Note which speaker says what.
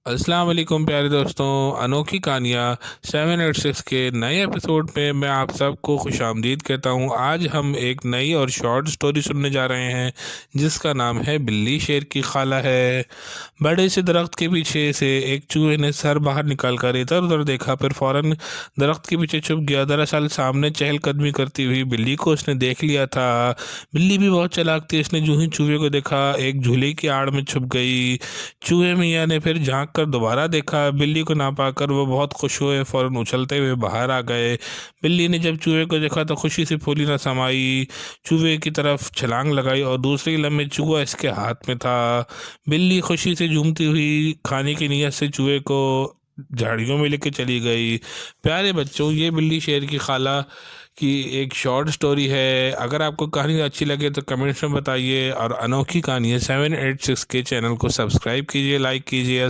Speaker 1: अस्सलाम वालेकुम प्यारे दोस्तों। अनोखी कहानियाँ 786 के नए एपिसोड पे मैं आप सबको खुशामदीद कहता हूँ। आज हम एक नई और शॉर्ट स्टोरी सुनने जा रहे हैं जिसका नाम है बिल्ली शेर की खाला है। बड़े से दरख्त के पीछे से एक चूहे ने सर बाहर निकाल कर इधर उधर देखा, फिर फौरन दरख्त के पीछे छुप गया। दरअसल सामने चहलकदमी करती हुई बिल्ली को उसने देख लिया था। बिल्ली भी बहुत चालाक थी, उसने जूं ही चूहे को देखा एक झूले की आड़ में छुप गई। चूहे मियाँ ने फिर झांक कर दोबारा देखा, बिल्ली को ना पाकर वो बहुत खुश हुए, फौरन उछलते हुए बाहर आ गए। बिल्ली ने जब चूहे को देखा तो खुशी से फूली ना समाई, चूहे की तरफ छलांग लगाई और दूसरी लम्हे चूहा इसके हाथ में था। बिल्ली खुशी से झूमती हुई खाने की नीयत से चूहे को झाड़ियों में लेके चली गई। प्यारे बच्चों, ये बिल्ली शेर की खाला की एक शॉर्ट स्टोरी है। अगर आपको कहानी अच्छी लगे तो कमेंट्स में बताइए और अनोखी कहानी है 786 के चैनल को सब्सक्राइब कीजिए, लाइक कीजिए।